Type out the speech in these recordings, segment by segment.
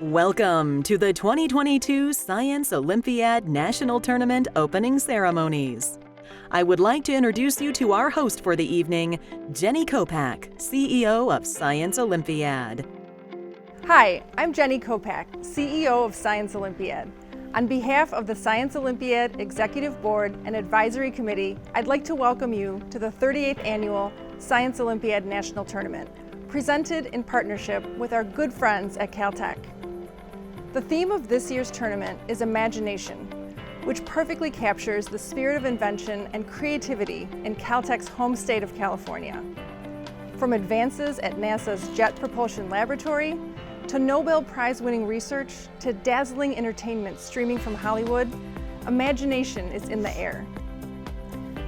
Welcome to the 2022 Science Olympiad National Tournament opening ceremonies. I would like to introduce you to our host for the evening, Jenny Kopak, CEO of Science Olympiad. Hi, I'm Jenny Kopak, CEO of Science Olympiad. On behalf of the Science Olympiad Executive Board and Advisory Committee, I'd like to welcome you to the 38th Annual Science Olympiad National Tournament, presented in partnership with our good friends at Caltech. The theme of this year's tournament is imagination, which perfectly captures the spirit of invention and creativity in Caltech's home state of California. From advances at NASA's Jet Propulsion Laboratory, to Nobel Prize-winning research, to dazzling entertainment streaming from Hollywood, imagination is in the air.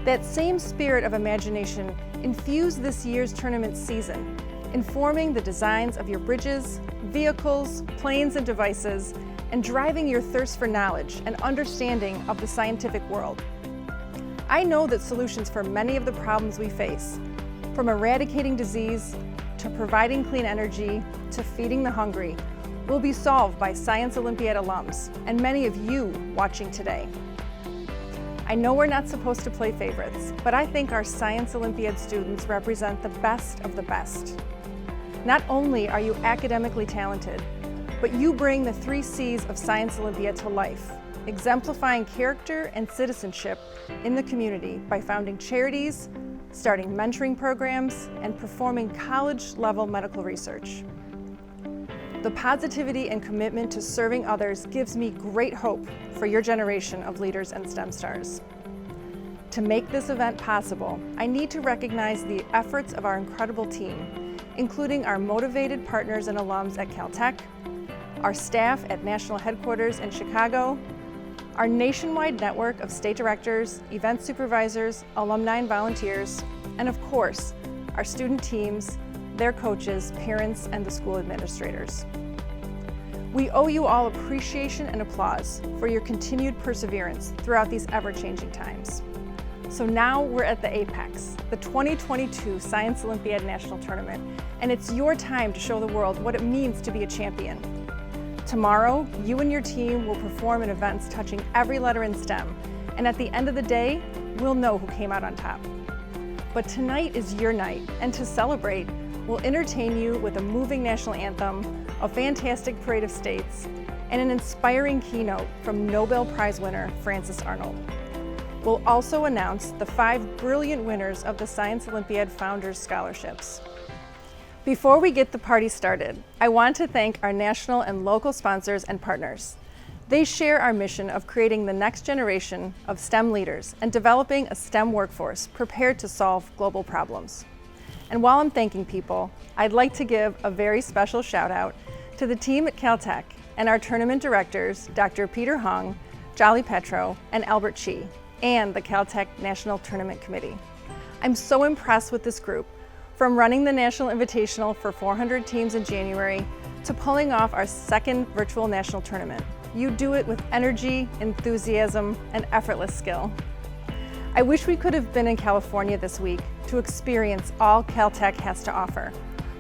That same spirit of imagination infused this year's tournament season, informing the designs of your bridges, vehicles, planes, and devices, and driving your thirst for knowledge and understanding of the scientific world. I know that solutions for many of the problems we face, from eradicating disease, to providing clean energy, to feeding the hungry, will be solved by Science Olympiad alums and many of you watching today. I know we're not supposed to play favorites, but I think our Science Olympiad students represent the best of the best. Not only are you academically talented, but you bring the 3 C's of Science Olympiad to life, exemplifying character and citizenship in the community by founding charities, starting mentoring programs, and performing college-level medical research. The positivity and commitment to serving others gives me great hope for your generation of leaders and STEM stars. To make this event possible, I need to recognize the efforts of our incredible team, including our motivated partners and alums at Caltech, our staff at national headquarters in Chicago, our nationwide network of state directors, event supervisors, alumni and volunteers, and of course, our student teams, their coaches, parents, and the school administrators. We owe you all appreciation and applause for your continued perseverance throughout these ever-changing times. So now we're at the apex, the 2022 Science Olympiad National Tournament, and it's your time to show the world what it means to be a champion. Tomorrow, you and your team will perform in events touching every letter in STEM, and at the end of the day, we'll know who came out on top. But tonight is your night, and to celebrate, we'll entertain you with a moving national anthem, a fantastic parade of states, and an inspiring keynote from Nobel Prize winner Frances Arnold. We'll also announce the 5 brilliant winners of the Science Olympiad Founders Scholarships. Before we get the party started, I want to thank our national and local sponsors and partners. They share our mission of creating the next generation of STEM leaders and developing a STEM workforce prepared to solve global problems. And while I'm thanking people, I'd like to give a very special shout out to the team at Caltech and our tournament directors, Dr. Peter Hung, Jolly Petro, and Albert Chi, and the Caltech National Tournament Committee. I'm so impressed with this group, from running the National Invitational for 400 teams in January to pulling off our second virtual national tournament. You do it with energy, enthusiasm, and effortless skill. I wish we could have been in California this week to experience all Caltech has to offer.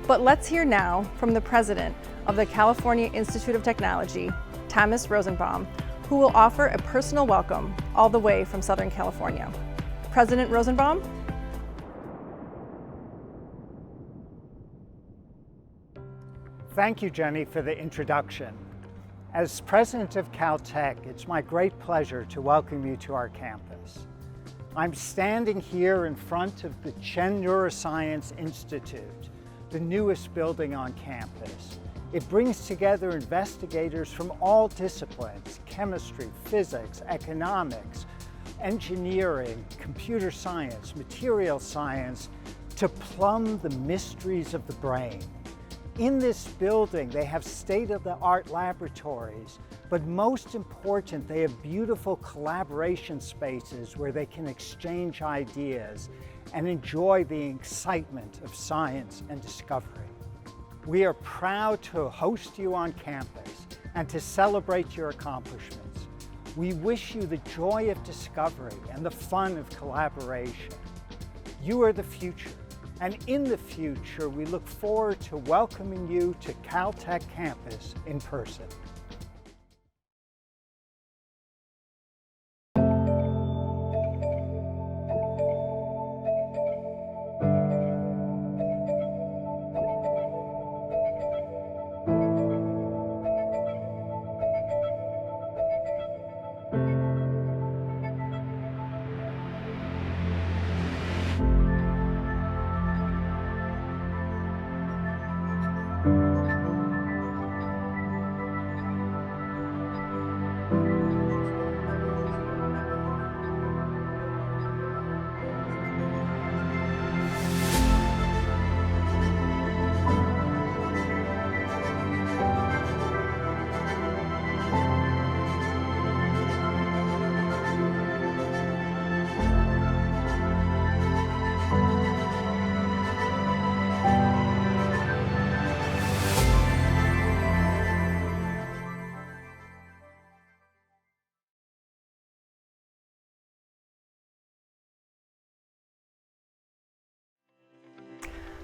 But let's hear now from the president of the California Institute of Technology, Thomas Rosenbaum, who will offer a personal welcome all the way from Southern California. President Rosenbaum? Thank you, Jenny, for the introduction. As president of Caltech, it's my great pleasure to welcome you to our campus. I'm standing here in front of the Chen Neuroscience Institute, the newest building on campus. It brings together investigators from all disciplines: chemistry, physics, economics, engineering, computer science, material science, to plumb the mysteries of the brain. In this building, they have state-of-the-art laboratories, but most important, they have beautiful collaboration spaces where they can exchange ideas and enjoy the excitement of science and discovery. We are proud to host you on campus and to celebrate your accomplishments. We wish you the joy of discovery and the fun of collaboration. You are the future. And in the future, we look forward to welcoming you to Caltech campus in person.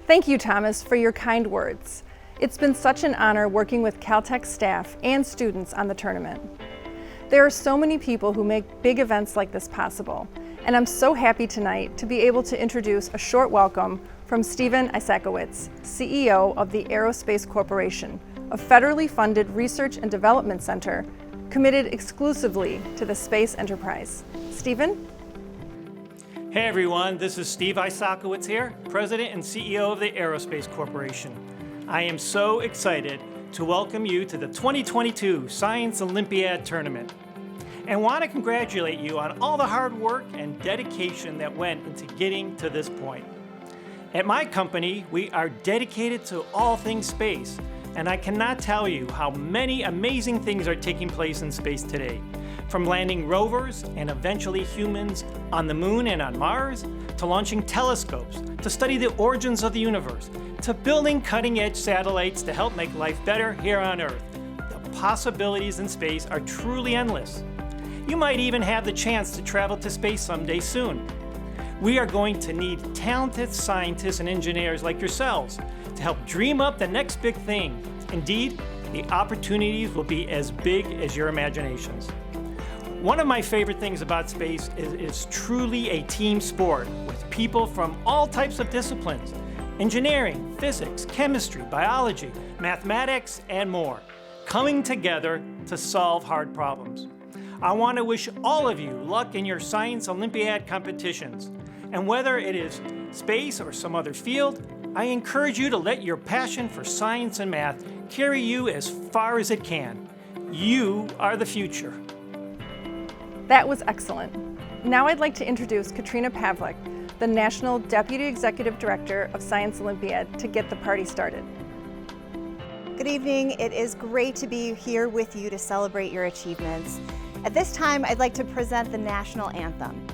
Thank you, Thomas, for your kind words. It's been such an honor working with Caltech staff and students on the tournament. There are so many people who make big events like this possible, and I'm so happy tonight to be able to introduce a short welcome from Stephen Isakowitz, CEO of the Aerospace Corporation, a federally funded research and development center committed exclusively to the space enterprise. Stephen? Hey everyone, this is Steve Isakowitz here, President and CEO of the Aerospace Corporation. I am so excited to welcome you to the 2022 Science Olympiad Tournament and want to congratulate you on all the hard work and dedication that went into getting to this point. At my company, we are dedicated to all things space, and I cannot tell you how many amazing things are taking place in space today. From landing rovers and eventually humans on the moon and on Mars, to launching telescopes to study the origins of the universe, to building cutting-edge satellites to help make life better here on Earth. The possibilities in space are truly endless. You might even have the chance to travel to space someday soon. We are going to need talented scientists and engineers like yourselves to help dream up the next big thing. Indeed, the opportunities will be as big as your imaginations. One of my favorite things about space is it's truly a team sport with people from all types of disciplines: engineering, physics, chemistry, biology, mathematics, and more, coming together to solve hard problems. I want to wish all of you luck in your Science Olympiad competitions. And whether it is space or some other field, I encourage you to let your passion for science and math carry you as far as it can. You are the future. That was excellent. Now I'd like to introduce Katrina Pavlik, the National Deputy Executive Director of Science Olympiad, to get the party started. Good evening. It is great to be here with you to celebrate your achievements. At this time, I'd like to present the national anthem.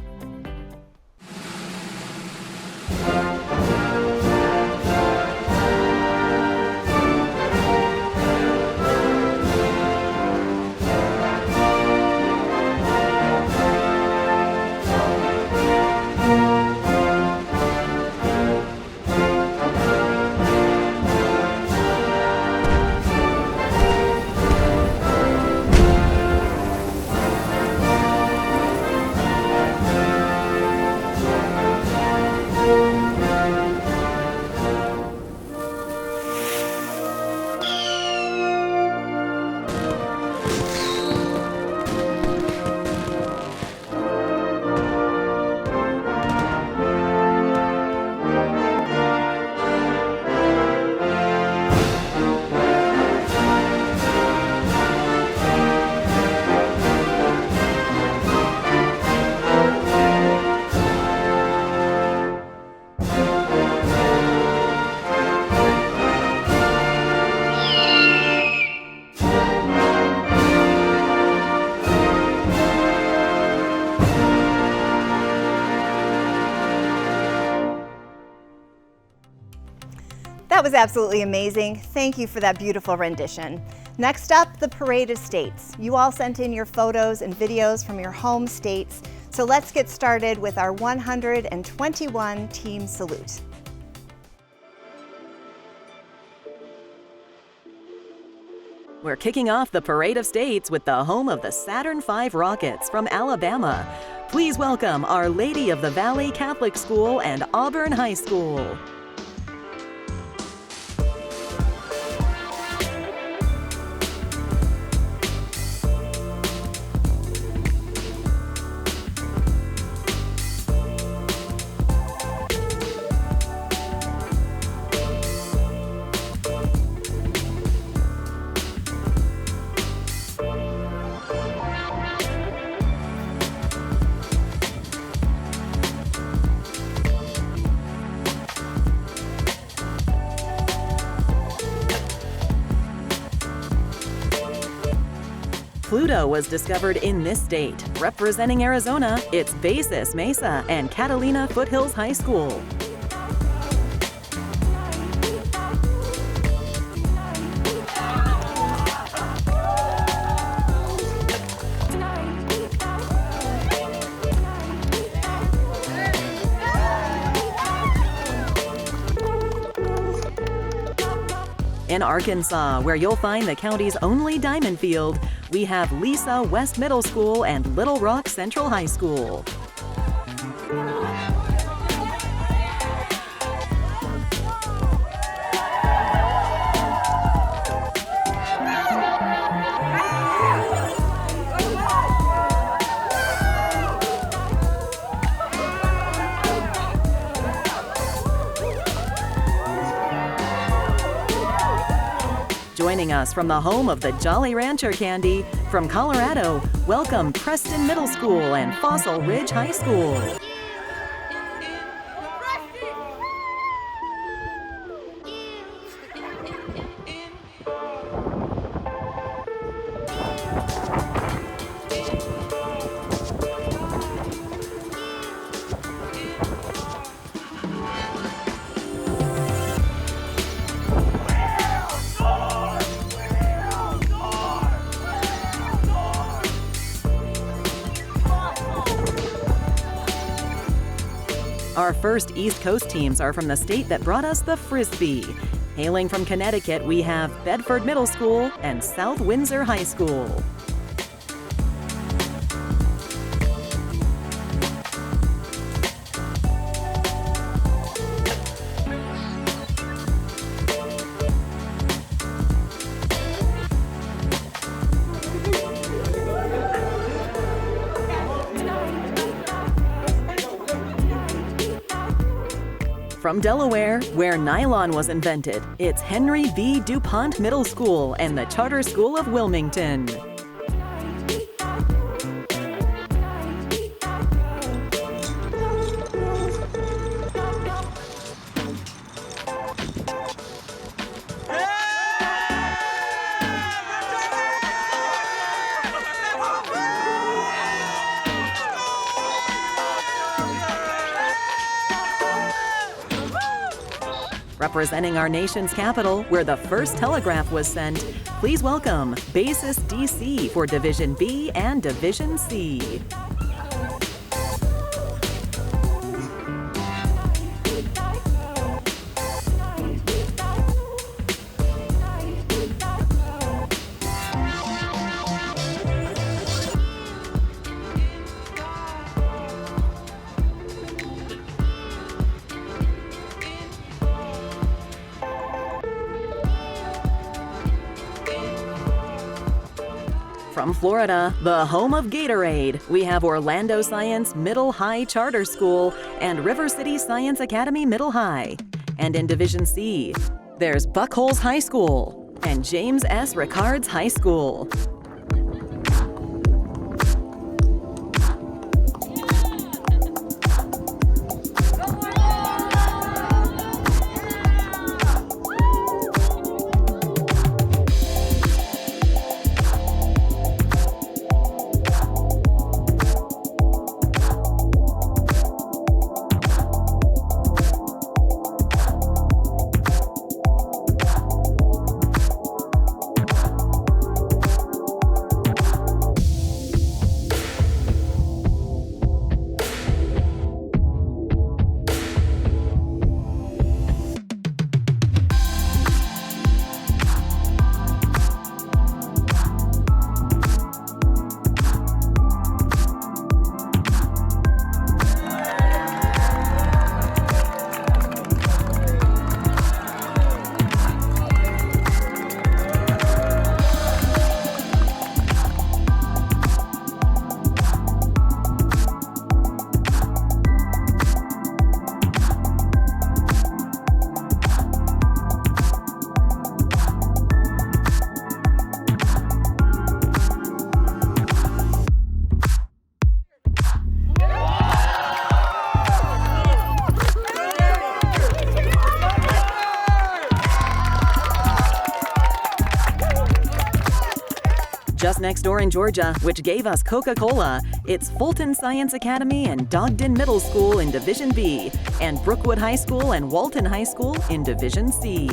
That was absolutely amazing. Thank you for that beautiful rendition. Next up, the parade of states. You all sent in your photos and videos from your home states, so let's get started with our 121 team salute. We're kicking off the Parade of States with the home of the Saturn V rockets from Alabama. Please welcome Our Lady of the Valley Catholic School and Auburn High School. Pluto was discovered in this state. Representing Arizona, it's Basis Mesa and Catalina Foothills High School. In Arkansas, where you'll find the county's only diamond field, we have Lisa West Middle School and Little Rock Central High School. Joining us from the home of the Jolly Rancher candy, from Colorado, welcome Preston Middle School and Fossil Ridge High School. Our first East Coast teams are from the state that brought us the Frisbee. Hailing from Connecticut, we have Bedford Middle School and South Windsor High School. From Delaware, where nylon was invented, it's Henry V. DuPont Middle School and the Charter School of Wilmington. Representing our nation's capital, where the first telegraph was sent, please welcome Basis DC for Division B and Division C. From Florida, the home of Gatorade, we have Orlando Science Middle High Charter School and River City Science Academy Middle High. And in Division C, there's Buckholes High School and James S. Ricards High School. Just next door in Georgia, which gave us Coca-Cola, it's Fulton Science Academy and Dogden Middle School in Division B, and Brookwood High School and Walton High School in Division C.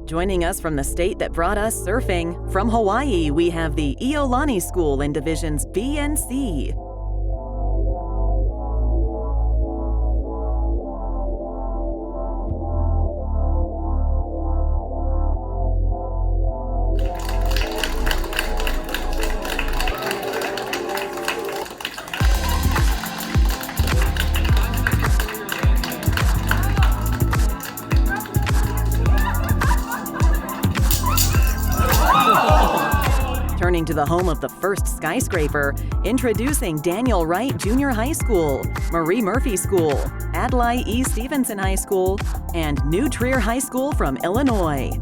Joining us from the state that brought us surfing, from Hawaii, we have the Iolani School in Divisions B and C. Turning to the home of the first skyscraper, introducing Daniel Wright Junior High School, Marie Murphy School, Adlai E. Stevenson High School, and New Trier High School from Illinois.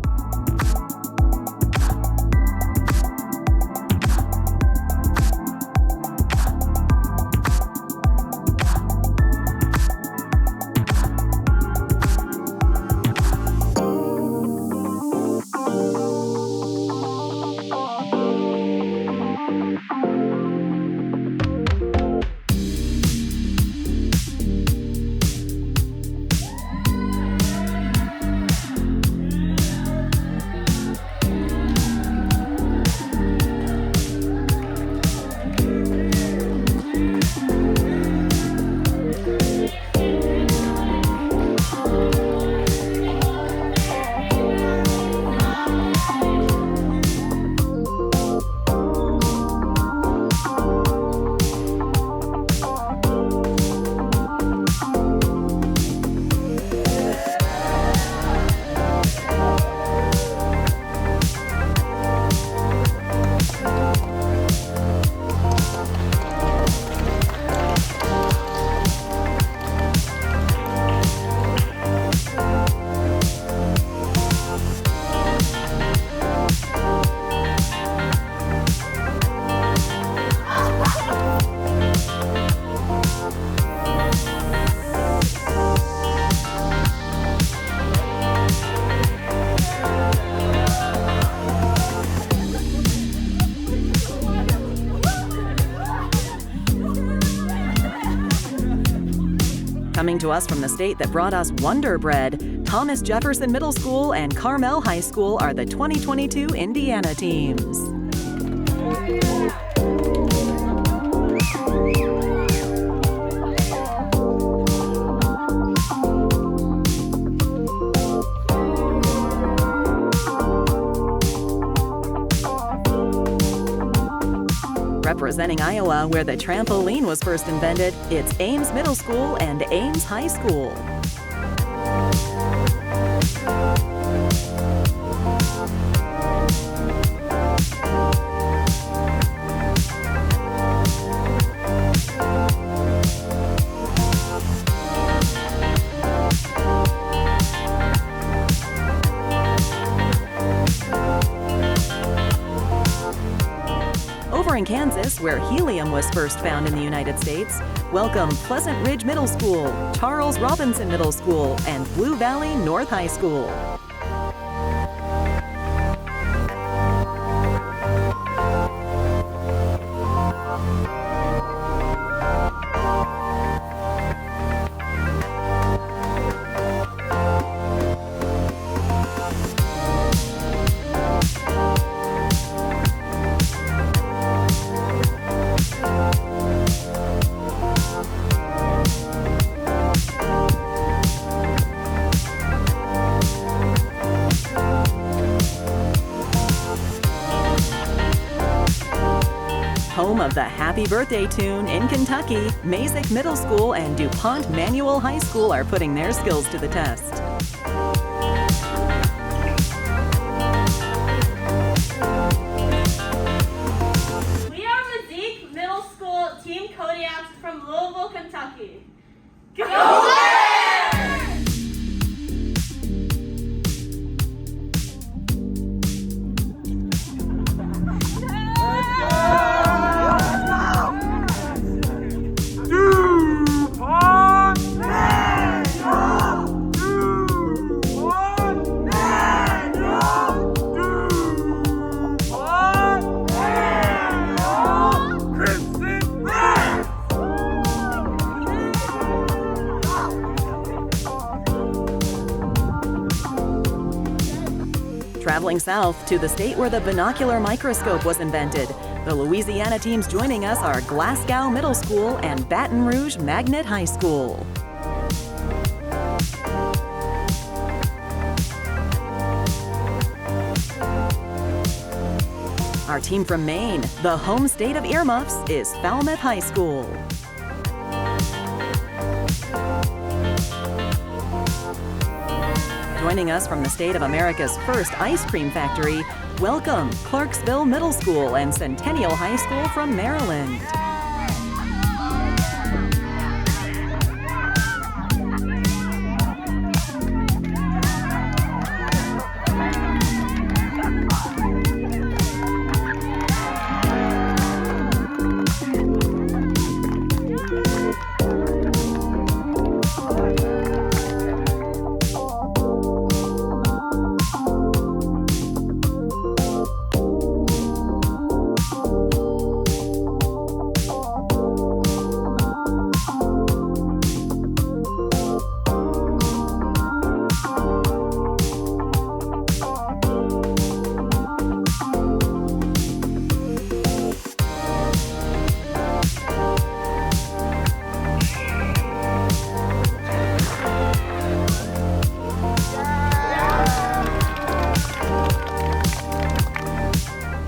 Coming to us from the state that brought us Wonder Bread, Thomas Jefferson Middle School and Carmel High School are the 2022 Indiana teams. Representing Iowa, where the trampoline was first invented, it's Ames Middle School and Ames High School. Over in Kansas, where helium was first found in the United States, welcome Pleasant Ridge Middle School, Charles Robinson Middle School, and Blue Valley North High School. Happy Birthday Tune in Kentucky, Mazik Middle School and DuPont Manual High School are putting their skills to the test. We are Mazik Middle School Team Kodiaks from Louisville, Kentucky. Go! Traveling south to the state where the binocular microscope was invented, the Louisiana teams joining us are Glasgow Middle School and Baton Rouge Magnet High School. Our team from Maine, the home state of earmuffs, is Falmouth High School. Joining us from the state of America's first ice cream factory, welcome Clarksville Middle School and Centennial High School from Maryland.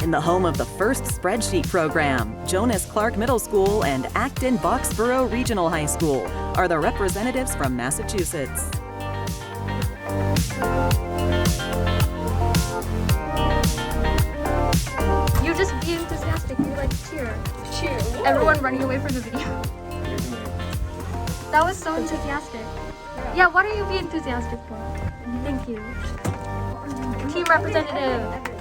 In the home of the first spreadsheet program, Jonas Clark Middle School and Acton Boxborough Regional High School are the representatives from Massachusetts. You just be enthusiastic. You like cheer. Cheer. Everyone running away from the video. That was so enthusiastic. Yeah, why don't you be enthusiastic for? Thank you. Team representative.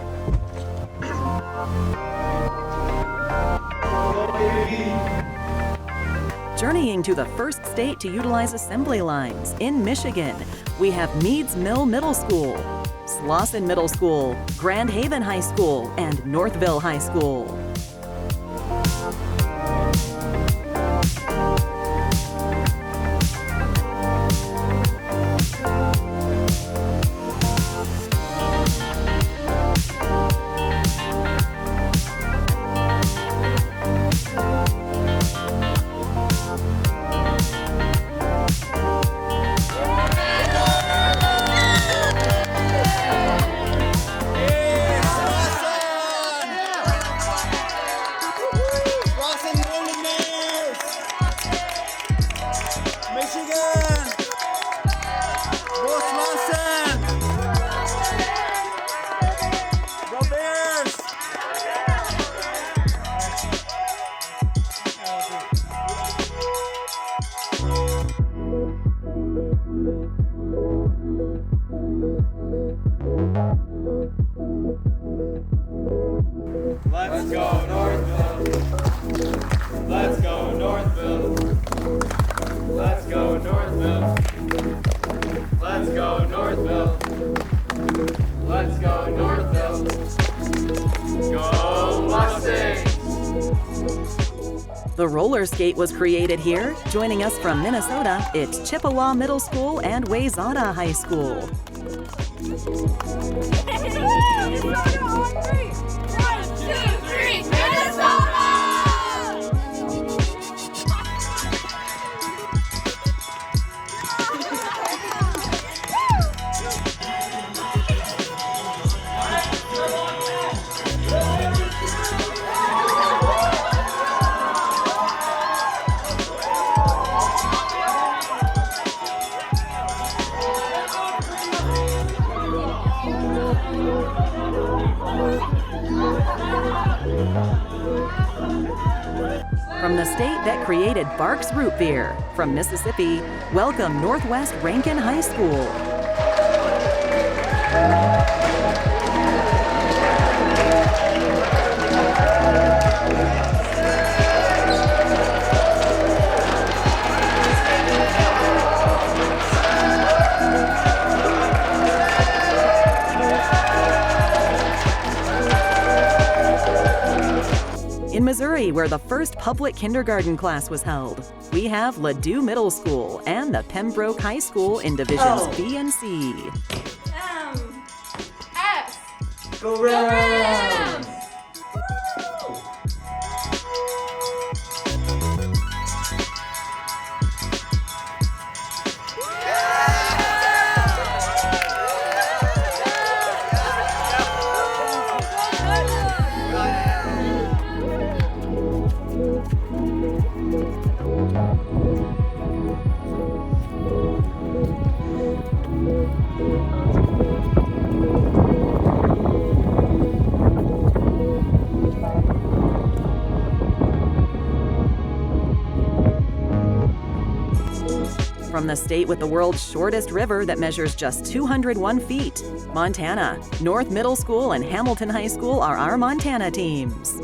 Journeying to the first state to utilize assembly lines, in Michigan, we have Meads Mill Middle School, Slauson Middle School, Grand Haven High School, and Northville High School. Let's go Northville. Let's go Northville. Let's go Northville. Let's go Northville. Let's go Northville. Go Mustangs. The roller skate was created here. Joining us from Minnesota, it's Chippewa Middle School and Wayzata High School. From the state that created Barks Root Beer, from Mississippi, welcome Northwest Rankin High School. In Missouri, where the first public kindergarten class was held, we have Ladue Middle School and the Pembroke High School in Divisions B and C. M. S. Go Rams! From the state with the world's shortest river that measures just 201 feet, Montana, North Middle School and Hamilton High School are our Montana teams.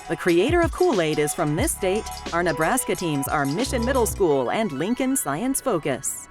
The creator of Kool-Aid is from this state. Our Nebraska teams are Mission Middle School and Lincoln Science Focus.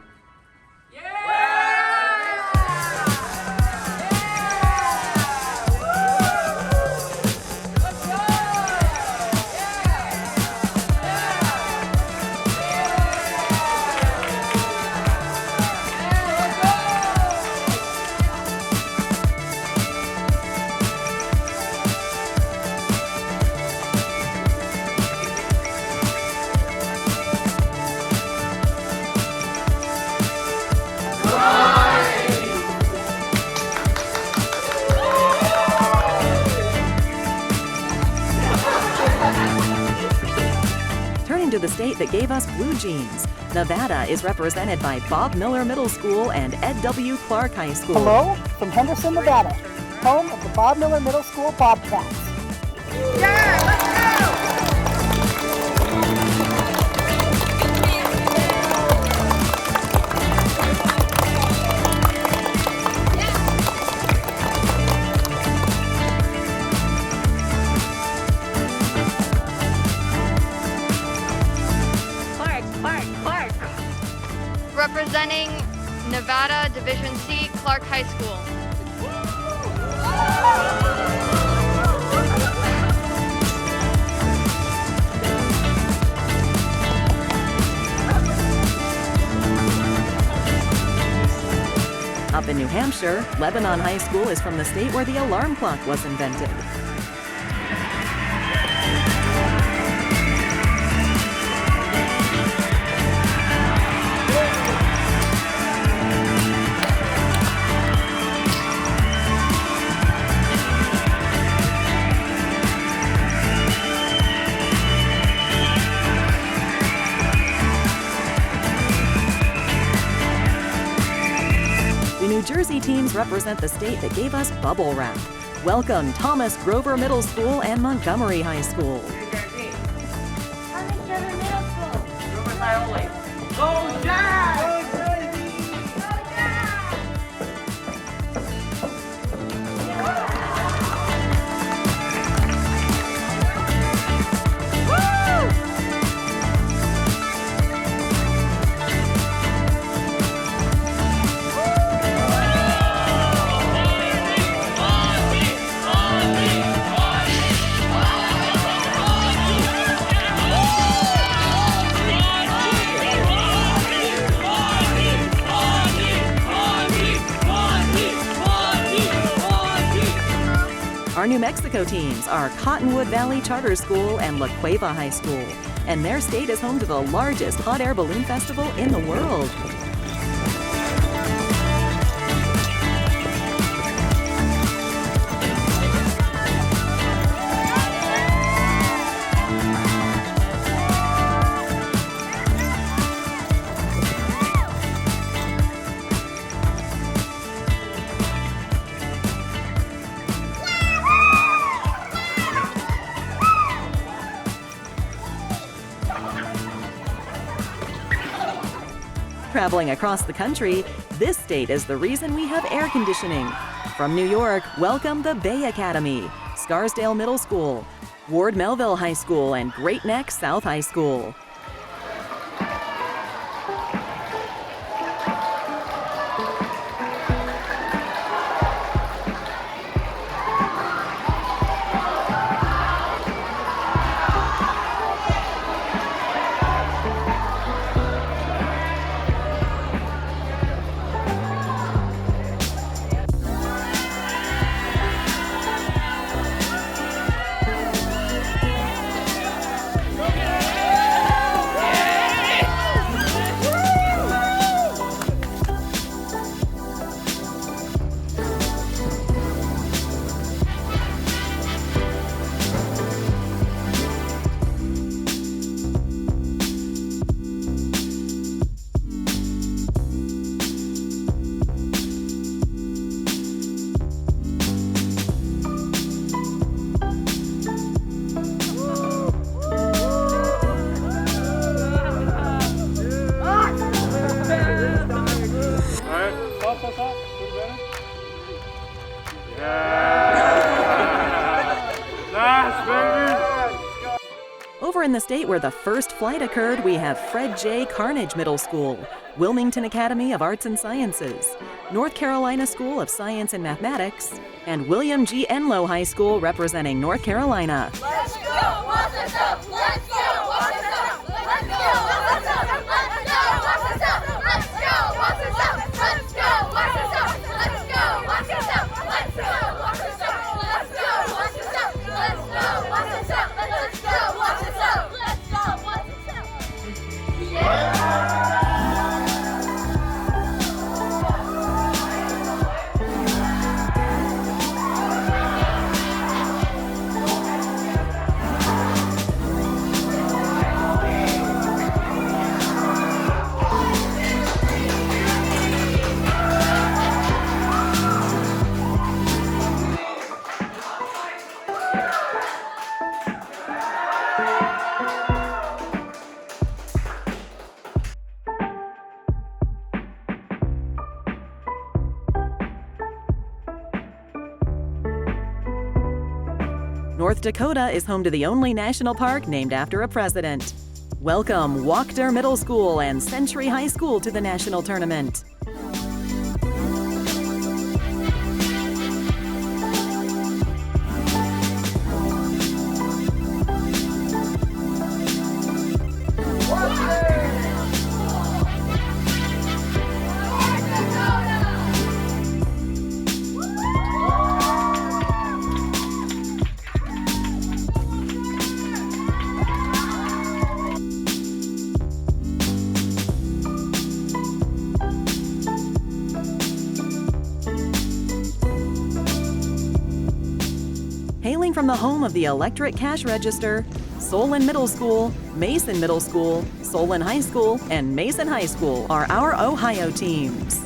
To the state that gave us blue jeans, Nevada is represented by Bob Miller Middle School and Ed W. Clark High School. Hello from Henderson, Nevada, home of the Bob Miller Middle School Bobcats. Yeah, let's go! Representing Nevada Division C, Clark High School. Up in New Hampshire, Lebanon High School is from the state where the alarm clock was invented. New Jersey teams represent the state that gave us bubble wrap. Welcome Thomas Grover Middle School and Montgomery High School. Thomas Grover Middle School. Go Jazz! Our New Mexico teams are Cottonwood Valley Charter School and La Cueva High School. and their state is home to the largest hot air balloon festival in the world. Traveling across the country, this state is the reason we have air conditioning. From New York, welcome the Bay Academy, Scarsdale Middle School, Ward Melville High School, and Great Neck South High School. Over in the state where the first flight occurred, we have Fred J. Carnage Middle School, Wilmington Academy of Arts and Sciences, North Carolina School of Science and Mathematics, and William G. Enlow High School representing North Carolina. Let's go, Washington! Let's go, Washington! Let's go, Washington! Let's go, Washington! Let's go, Washington! Let's go, Washington! Let's go, Washington! Let's go, Washington! Let's go, Washington! Let's go, Washington! Let's go, Washington! Let's go, Washington! Yeah! North Dakota is home to the only national park named after a president. Welcome Wachter Middle School and Century High School to the national tournament. Hailing from the home of the electric cash register, Solon Middle School, Mason Middle School, Solon High School, and Mason High School are our Ohio teams.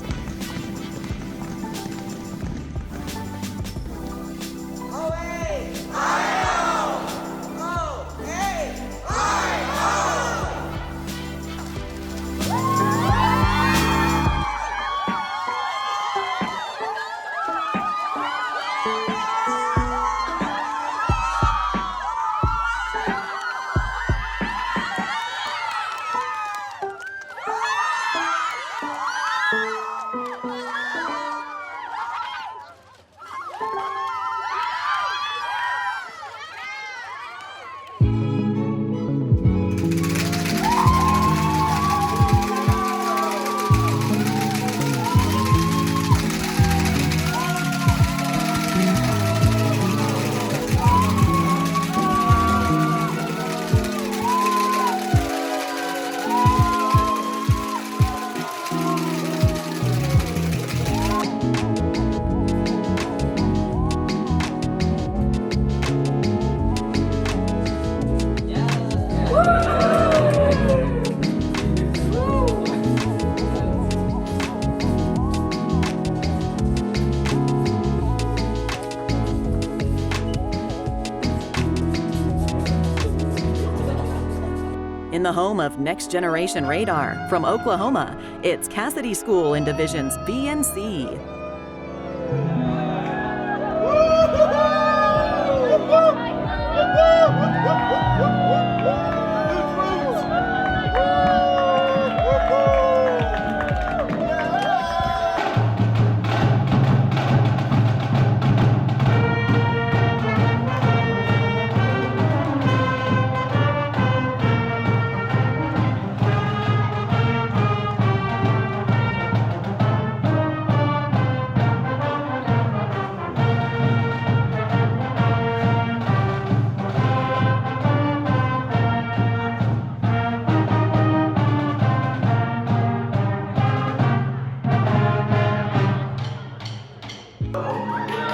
the home of Next Generation Radar, from Oklahoma, it's Cassidy School in Divisions B and C.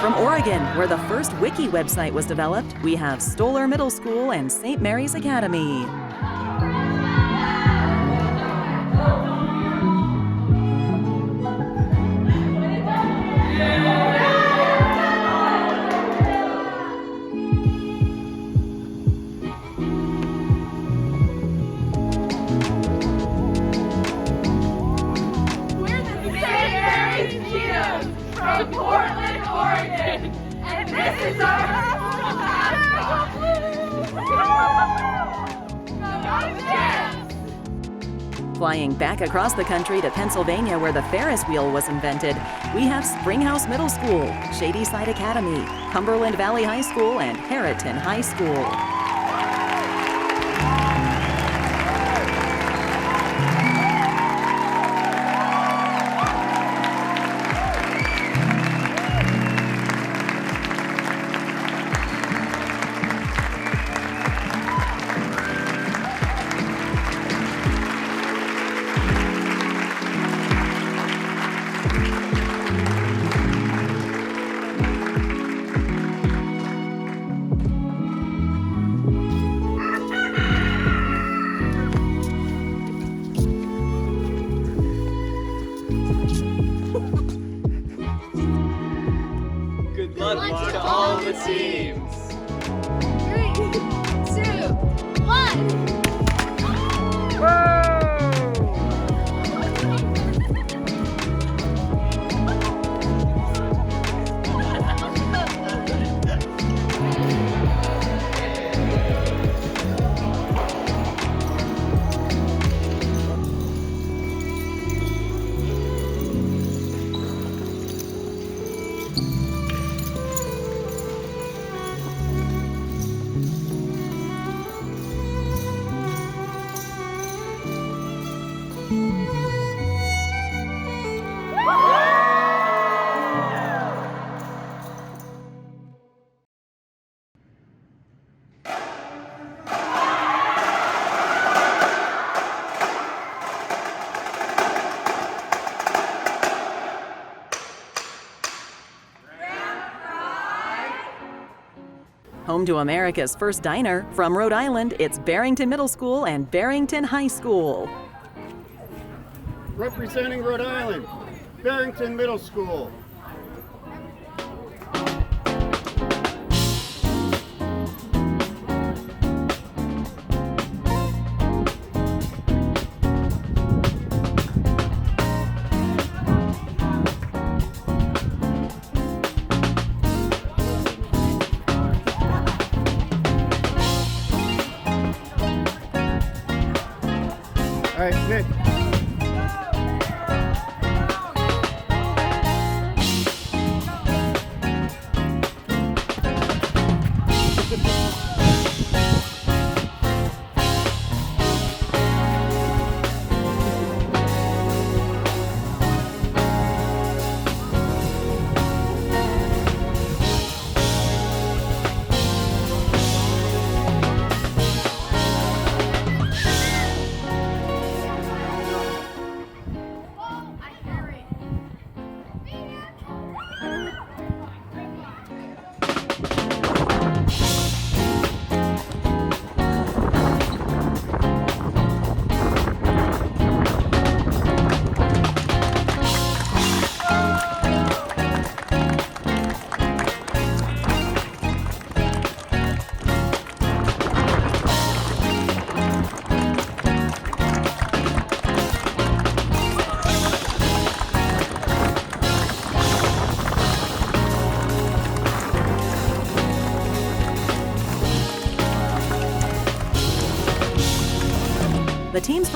From Oregon, where the first wiki website was developed, we have Stoller Middle School and St. Mary's Academy. We're the St. Mary's Cheetahs from Portland, Oregon, and this is our Flying back across the country to Pennsylvania, where the Ferris wheel was invented, we have Springhouse Middle School, Shadyside Academy, Cumberland Valley High School, and Harriton High School. Good luck to all the teams. 3, 2, 1. Home to America's first diner, from Rhode Island, it's Barrington Middle School and Barrington High School. Representing Rhode Island, Barrington Middle School. All right, Nick.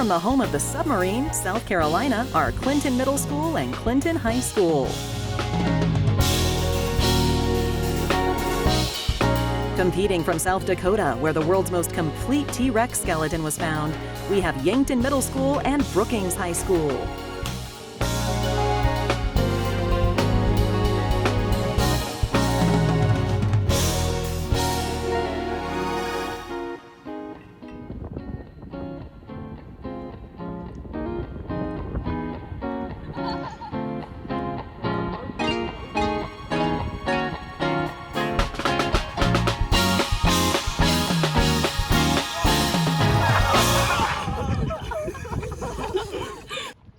from the home of the submarine, South Carolina, are Clinton Middle School and Clinton High School. Competing from South Dakota, where the world's most complete T-Rex skeleton was found, we have Yankton Middle School and Brookings High School.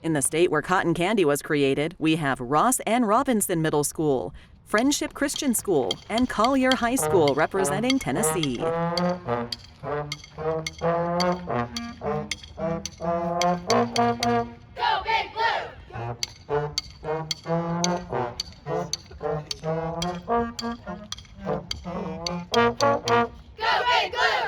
In the state where cotton candy was created, we have Ross and Robinson Middle School, Friendship Christian School, and Collier High School representing Tennessee. Go Big Blue! Go Big Blue!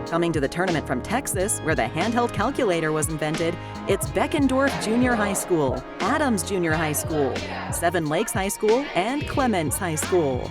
Coming to the tournament from Texas, where the handheld calculator was invented, it's Beckendorf Junior High School, Adams Junior High School, Seven Lakes High School, and Clements High School.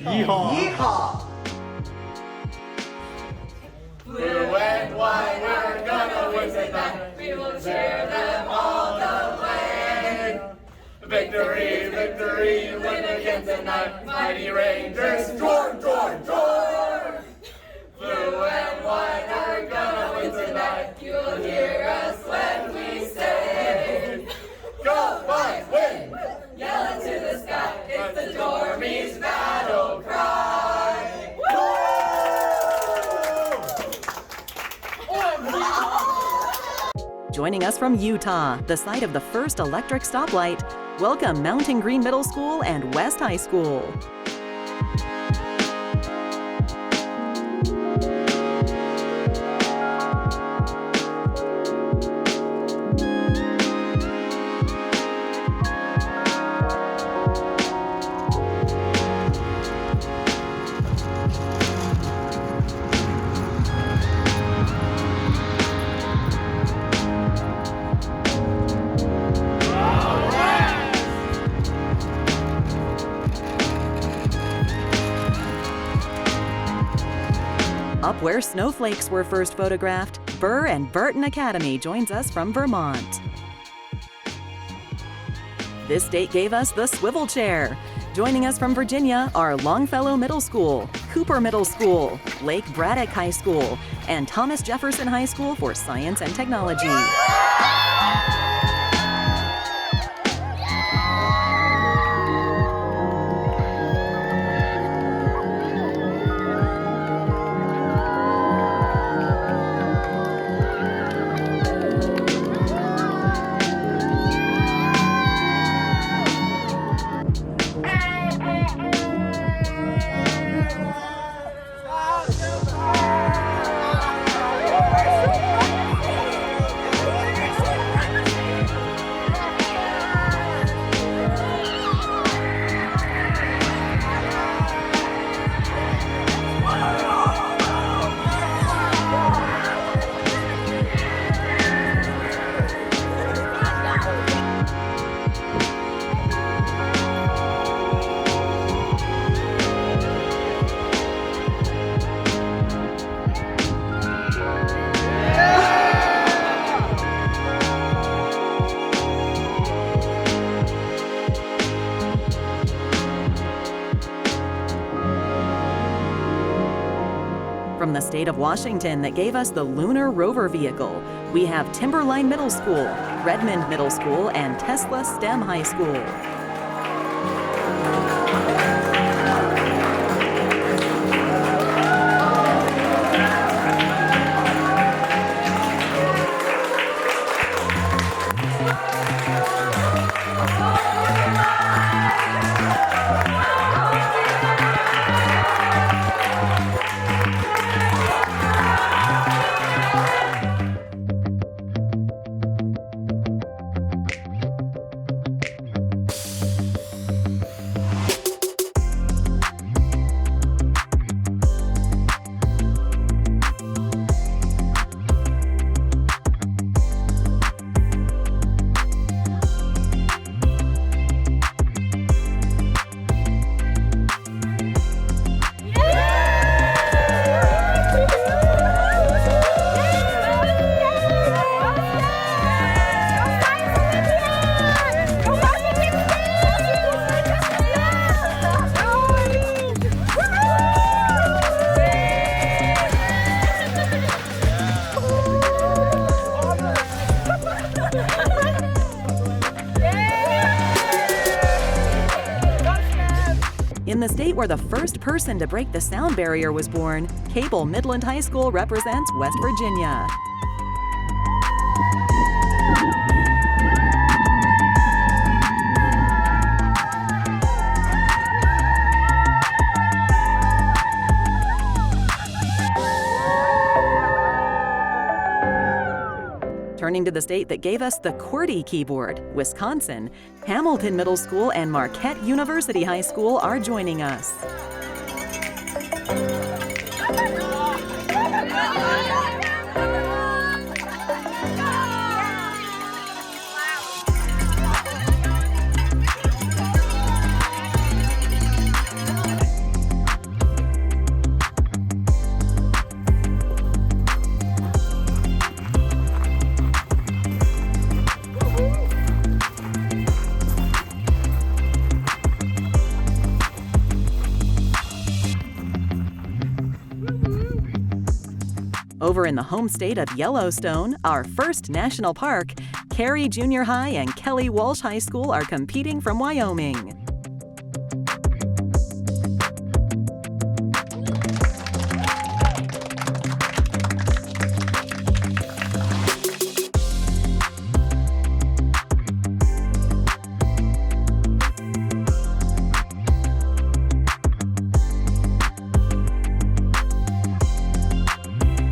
Yeehaw! Blue and white, we're gonna win tonight. We will cheer them all the way. Victory, victory, win again tonight. Mighty Rangers, roar, roar, roar. Blue and white, we're gonna win tonight. You'll hear us when we say, go white, win! Yell it to the sky, it's the Dormies battle cry. Joining us from Utah, the site of the first electric stoplight, welcome Mountain Green Middle School and West High School. Up where snowflakes were first photographed, Burr and Burton Academy joins us from Vermont. This state gave us the swivel chair. Joining us from Virginia are Longfellow Middle School, Cooper Middle School, Lake Braddock High School, and Thomas Jefferson High School for Science and Technology. the state of Washington that gave us the Lunar Rover vehicle, we have Timberline Middle School, Redmond Middle School, and Tesla STEM High School. In the state where the first person to break the sound barrier was born, Cable Midland High School represents West Virginia. Turning to the state that gave us the QWERTY keyboard, Wisconsin, Hamilton Middle School and Marquette University High School are joining us. Over in the home state of Yellowstone, our first national park, Cary Junior High and Kelly Walsh High School are competing from Wyoming.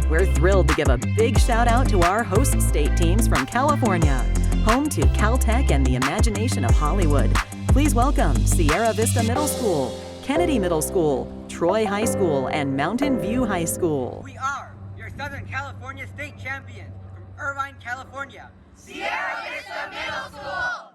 We're thrilled to give a big shout out to our host state teams from California, home to Caltech and the imagination of Hollywood. Please welcome Sierra Vista Middle School, Kennedy Middle School, Troy High School, and Mountain View High School. We are your Southern California state champions from Irvine, California, Sierra Vista Middle School.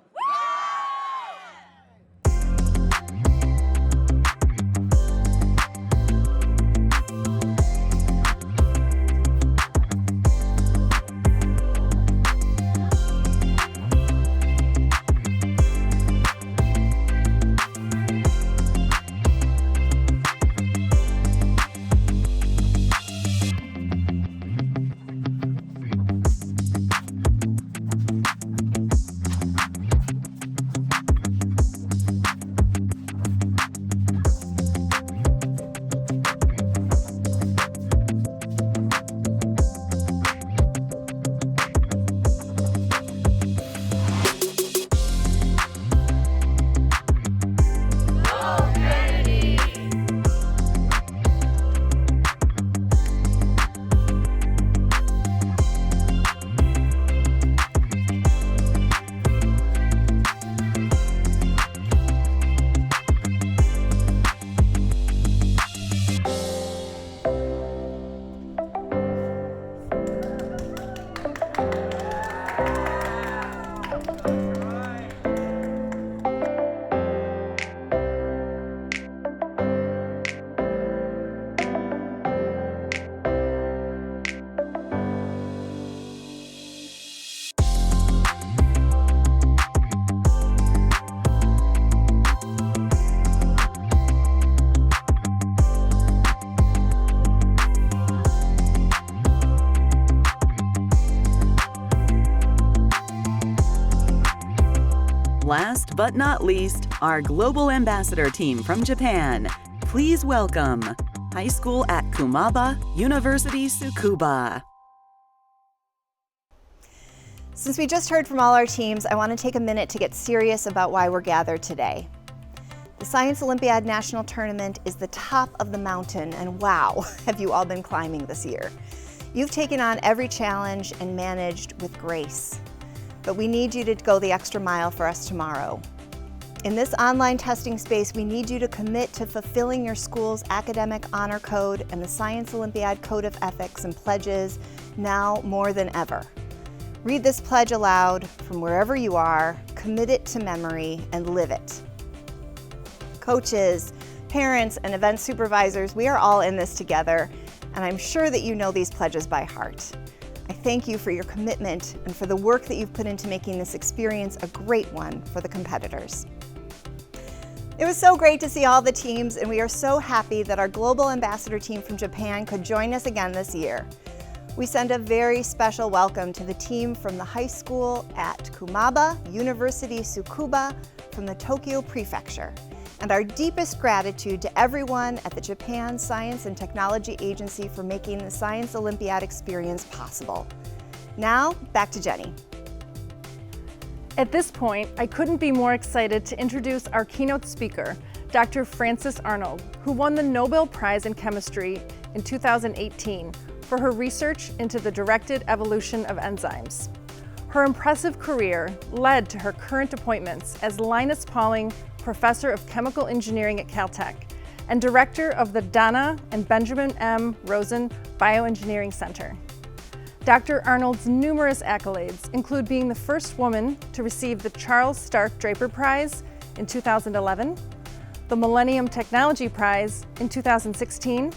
Last but not least, our global ambassador team from Japan. Please welcome High School at Kumaba, University Tsukuba. Since we just heard from all our teams, I want to take a minute to get serious about why we're gathered today. The Science Olympiad National Tournament is the top of the mountain, and wow, have you all been climbing this year. You've taken on every challenge and managed with grace. But we need you to go the extra mile for us tomorrow. In this online testing space, we need you to commit to fulfilling your school's academic honor code and the Science Olympiad Code of Ethics and pledges now more than ever. Read this pledge aloud from wherever you are, commit it to memory, and live it. Coaches, parents, and event supervisors, we are all in this together, and I'm sure that you know these pledges by heart. I thank you for your commitment and for the work that you've put into making this experience a great one for the competitors. It was so great to see all the teams, and we are so happy that our global ambassador team from Japan could join us again this year. We send a very special welcome to the team from the high school at Kumaba, University Tsukuba from the Tokyo Prefecture, and our deepest gratitude to everyone at the Japan Science and Technology Agency for making the Science Olympiad experience possible. Now, back to Jenny. At this point, I couldn't be more excited to introduce our keynote speaker, Dr. Frances Arnold, who won the Nobel Prize in Chemistry in 2018 for her research into the directed evolution of enzymes. Her impressive career led to her current appointments as Linus Pauling Professor of Chemical Engineering at Caltech and Director of the Dana and Benjamin M. Rosen Bioengineering Center. Dr. Arnold's numerous accolades include being the first woman to receive the Charles Stark Draper Prize in 2011, the Millennium Technology Prize in 2016,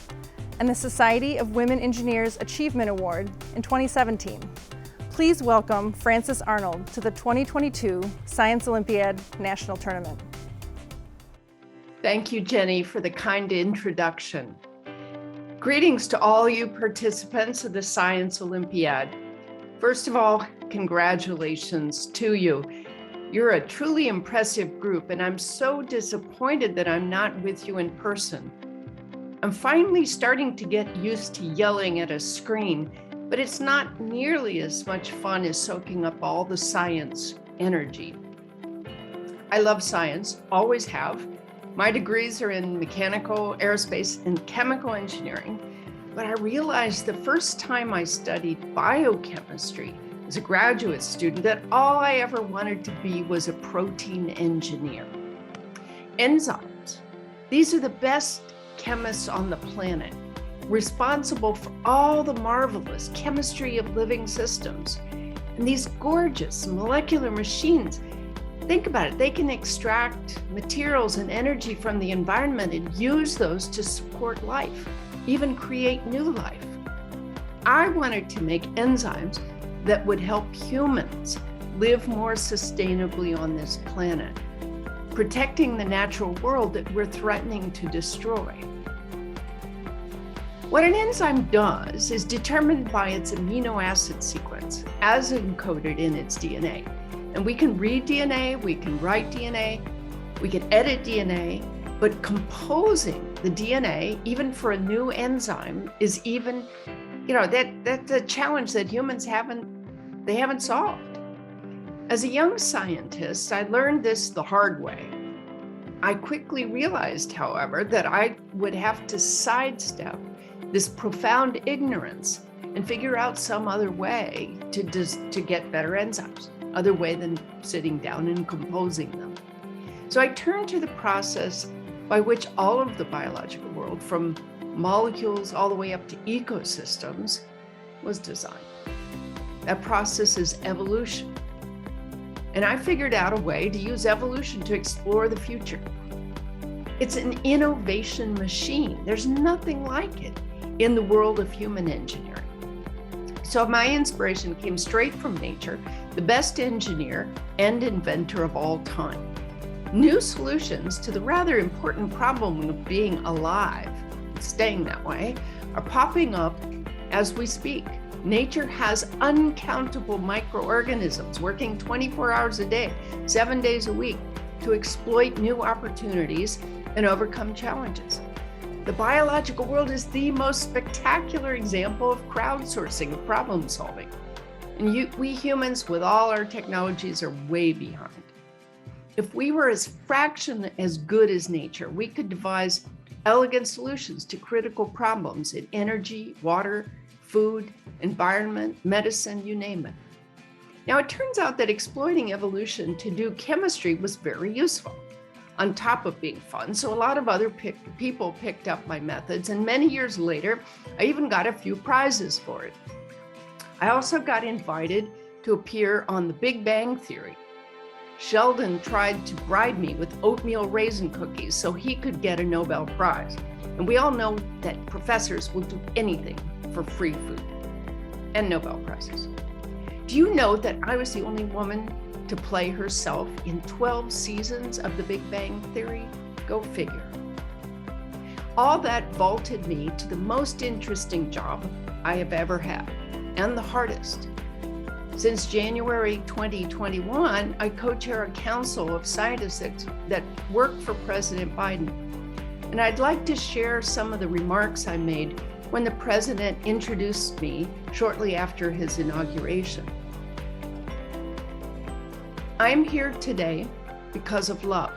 and the Society of Women Engineers Achievement Award in 2017. Please welcome Frances Arnold to the 2022 Science Olympiad National Tournament. Thank you, Jenny, for the kind introduction. Greetings to all you participants of the Science Olympiad. First of all, congratulations to you. You're a truly impressive group, and I'm so disappointed that I'm not with you in person. I'm finally starting to get used to yelling at a screen, but it's not nearly as much fun as soaking up all the science energy. I love science, always have. My degrees are in mechanical, aerospace, and chemical engineering, but I realized the first time I studied biochemistry as a graduate student that all I ever wanted to be was a protein engineer. Enzymes, these are the best chemists on the planet, responsible for all the marvelous chemistry of living systems. And these gorgeous molecular machines, think about it, they can extract materials and energy from the environment and use those to support life, even create new life. I wanted to make enzymes that would help humans live more sustainably on this planet, protecting the natural world that we're threatening to destroy. What an enzyme does is determined by its amino acid sequence as encoded in its DNA. And we can read DNA, we can write DNA, we can edit DNA, but composing the DNA, even for a new enzyme, is even, that's a challenge that humans haven't solved. As a young scientist, I learned this the hard way. I quickly realized, however, that I would have to sidestep this profound ignorance and figure out some other way to get better enzymes, other way than sitting down and composing them. So I turned to the process by which all of the biological world, from molecules all the way up to ecosystems, was designed. That process is evolution. And I figured out a way to use evolution to explore the future. It's an innovation machine. There's nothing like it in the world of human engineering. So my inspiration came straight from nature, the best engineer and inventor of all time. New solutions to the rather important problem of being alive, staying that way, are popping up as we speak. Nature has uncountable microorganisms working 24 hours a day, 7 days a week to exploit new opportunities and overcome challenges. The biological world is the most spectacular example of crowdsourcing of problem solving. And we humans, with all our technologies, are way behind. If we were as fraction as good as nature, we could devise elegant solutions to critical problems in energy, water, food, environment, medicine, you name it. Now, it turns out that exploiting evolution to do chemistry was very useful, on top of being fun. So a lot of other people picked up my methods, and many years later, I even got a few prizes for it. I also got invited to appear on The Big Bang Theory. Sheldon tried to bribe me with oatmeal raisin cookies so he could get a Nobel Prize. And we all know that professors will do anything for free food and Nobel Prizes. Do you know that I was the only woman to play herself in 12 seasons of The Big Bang Theory? Go figure. All that vaulted me to the most interesting job I have ever had, and the hardest. Since January 2021, I co-chair a council of scientists that work for President Biden. And I'd like to share some of the remarks I made when the president introduced me shortly after his inauguration. I'm here today because of love.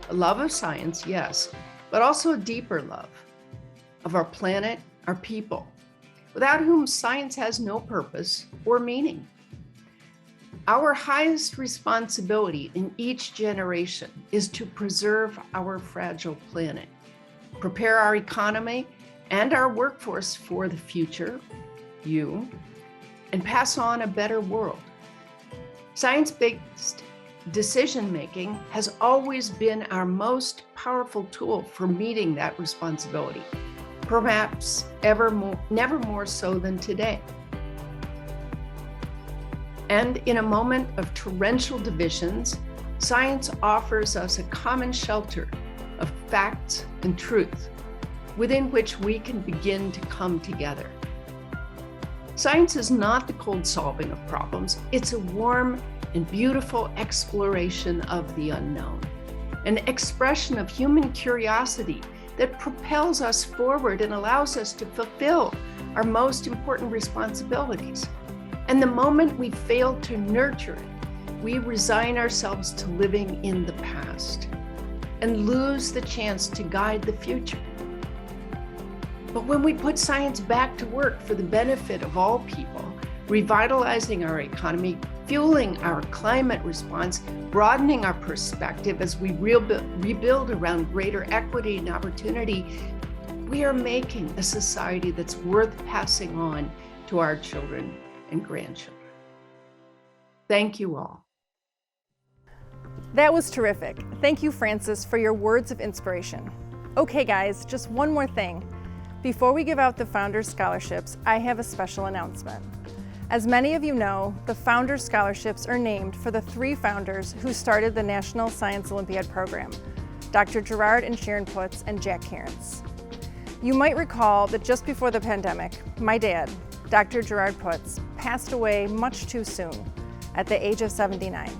A love of science, yes, but also a deeper love of our planet, our people, without whom science has no purpose or meaning. Our highest responsibility in each generation is to preserve our fragile planet, prepare our economy and our workforce for the future, you, and pass on a better world. Science-based decision-making has always been our most powerful tool for meeting that responsibility, perhaps never more so than today. And in a moment of torrential divisions, science offers us a common shelter of facts and truth within which we can begin to come together. Science is not the cold solving of problems. It's a warm and beautiful exploration of the unknown, an expression of human curiosity that propels us forward and allows us to fulfill our most important responsibilities. And the moment we fail to nurture it, we resign ourselves to living in the past and lose the chance to guide the future. But when we put science back to work for the benefit of all people, revitalizing our economy, fueling our climate response, broadening our perspective as we rebuild around greater equity and opportunity, we are making a society that's worth passing on to our children and grandchildren. Thank you all. That was terrific. Thank you, Frances, for your words of inspiration. Okay, guys, just one more thing. Before we give out the Founders Scholarships, I have a special announcement. As many of you know, the Founders Scholarships are named for the 3 founders who started the National Science Olympiad program, Dr. Gerard and Sharon Putz and Jack Cairns. You might recall that just before the pandemic, my dad, Dr. Gerard Putz, passed away much too soon at the age of 79.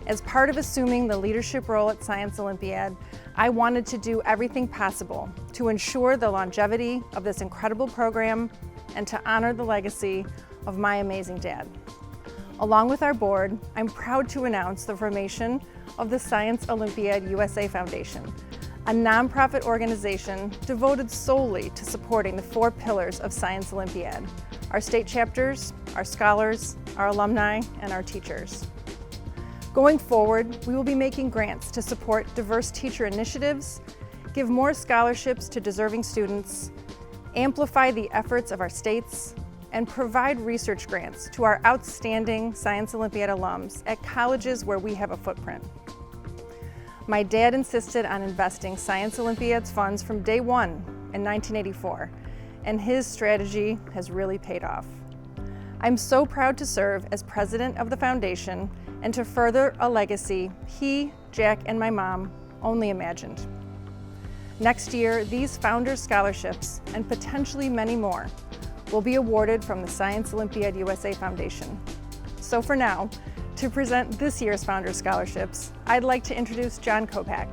As part of assuming the leadership role at Science Olympiad, I wanted to do everything possible to ensure the longevity of this incredible program and to honor the legacy of my amazing dad. Along with our board, I'm proud to announce the formation of the Science Olympiad USA Foundation, a nonprofit organization devoted solely to supporting the 4 pillars of Science Olympiad: our state chapters, our scholars, our alumni, and our teachers. Going forward, we will be making grants to support diverse teacher initiatives, give more scholarships to deserving students, amplify the efforts of our states, and provide research grants to our outstanding Science Olympiad alums at colleges where we have a footprint. My dad insisted on investing Science Olympiad's funds from day one in 1984, and his strategy has really paid off. I'm so proud to serve as president of the foundation and to further a legacy he, Jack, and my mom only imagined. Next year, these Founders Scholarships, and potentially many more, will be awarded from the Science Olympiad USA Foundation. So for now, to present this year's Founders Scholarships, I'd like to introduce John Kopak,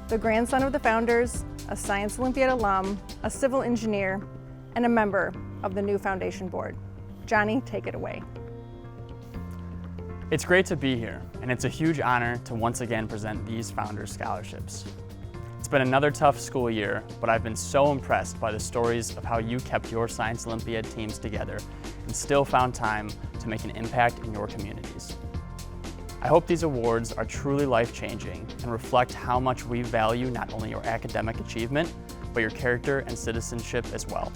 the grandson of the founders, a Science Olympiad alum, a civil engineer, and a member of the new foundation board. Johnny, take it away. It's great to be here, and it's a huge honor to once again present these Founders Scholarships. It's been another tough school year, but I've been so impressed by the stories of how you kept your Science Olympiad teams together and still found time to make an impact in your communities. I hope these awards are truly life-changing and reflect how much we value not only your academic achievement, but your character and citizenship as well.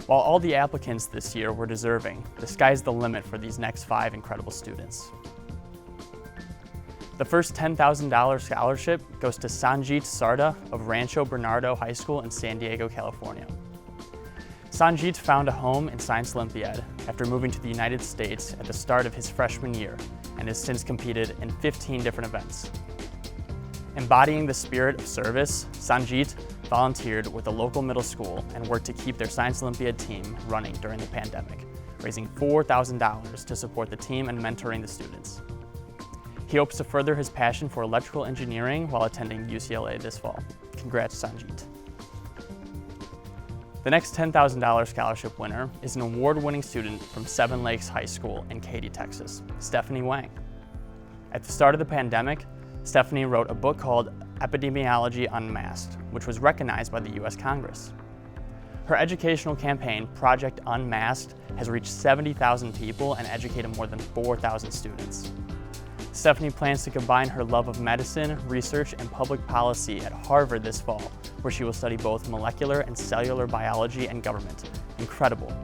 While all the applicants this year were deserving, the sky's the limit for these next 5 incredible students. The first $10,000 scholarship goes to Sanjit Sarda of Rancho Bernardo High School in San Diego, California. Sanjit found a home in Science Olympiad after moving to the United States at the start of his freshman year and has since competed in 15 different events. Embodying the spirit of service, Sanjit volunteered with a local middle school and worked to keep their Science Olympiad team running during the pandemic, raising $4,000 to support the team and mentoring the students. He hopes to further his passion for electrical engineering while attending UCLA this fall. Congrats, Sanjit. The next $10,000 scholarship winner is an award-winning student from Seven Lakes High School in Katy, Texas, Stephanie Wang. At the start of the pandemic, Stephanie wrote a book called Epidemiology Unmasked, which was recognized by the US Congress. Her educational campaign, Project Unmasked, has reached 70,000 people and educated more than 4,000 students. Stephanie plans to combine her love of medicine, research, and public policy at Harvard this fall, where she will study both molecular and cellular biology and government. Incredible.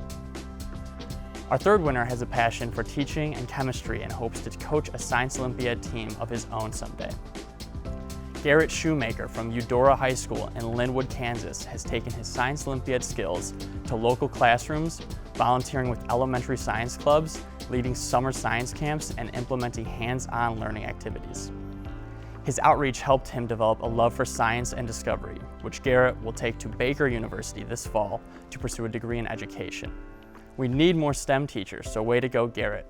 Our third winner has a passion for teaching and chemistry and hopes to coach a Science Olympiad team of his own someday. Garrett Shoemaker from Eudora High School in Linwood, Kansas has taken his Science Olympiad skills to local classrooms, volunteering with elementary science clubs, leading summer science camps, and implementing hands-on learning activities. His outreach helped him develop a love for science and discovery, which Garrett will take to Baker University this fall to pursue a degree in education. We need more STEM teachers, so way to go, Garrett.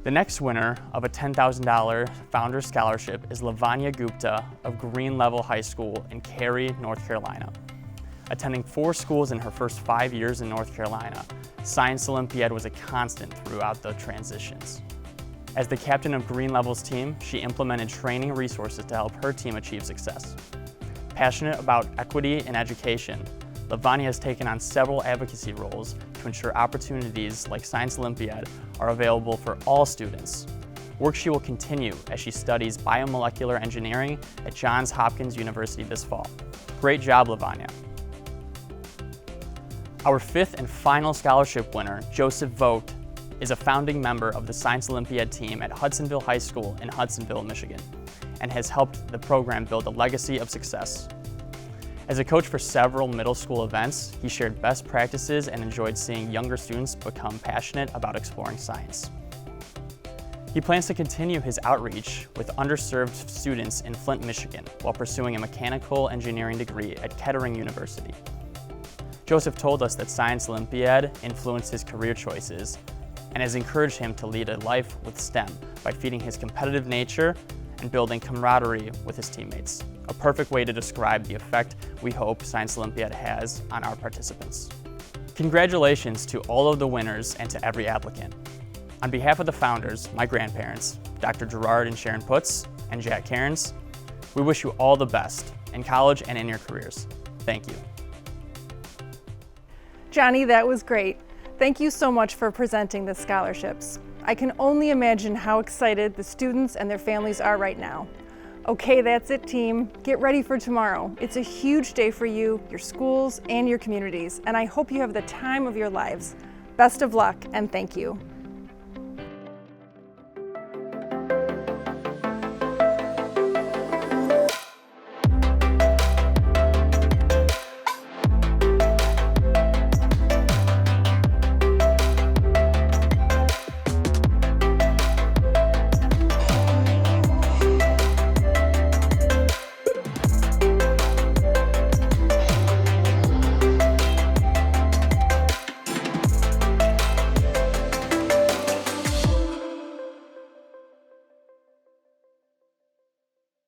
The next winner of a $10,000 Founders Scholarship is Lavanya Gupta of Green Level High School in Cary, North Carolina. Attending 4 schools in her first 5 years in North Carolina, Science Olympiad was a constant throughout the transitions. As the captain of Green Level's team, she implemented training resources to help her team achieve success. Passionate about equity in education, Lavanya has taken on several advocacy roles to ensure opportunities like Science Olympiad are available for all students. Work she will continue as she studies biomolecular engineering at Johns Hopkins University this fall. Great job, Lavanya. Our 5th and final scholarship winner, Joseph Vogt, is a founding member of the Science Olympiad team at Hudsonville High School in Hudsonville, Michigan, and has helped the program build a legacy of success. As a coach for several middle school events, he shared best practices and enjoyed seeing younger students become passionate about exploring science. He plans to continue his outreach with underserved students in Flint, Michigan, while pursuing a mechanical engineering degree at Kettering University. Joseph told us that Science Olympiad influenced his career choices and has encouraged him to lead a life with STEM by feeding his competitive nature and building camaraderie with his teammates. A perfect way to describe the effect we hope Science Olympiad has on our participants. Congratulations to all of the winners and to every applicant. On behalf of the founders, my grandparents, Dr. Gerard and Sharon Putz, and Jack Cairns, we wish you all the best in college and in your careers. Thank you. Johnny, that was great. Thank you so much for presenting the scholarships. I can only imagine how excited the students and their families are right now. Okay, that's it, team. Get ready for tomorrow. It's a huge day for you, your schools, and your communities, and I hope you have the time of your lives. Best of luck, and thank you.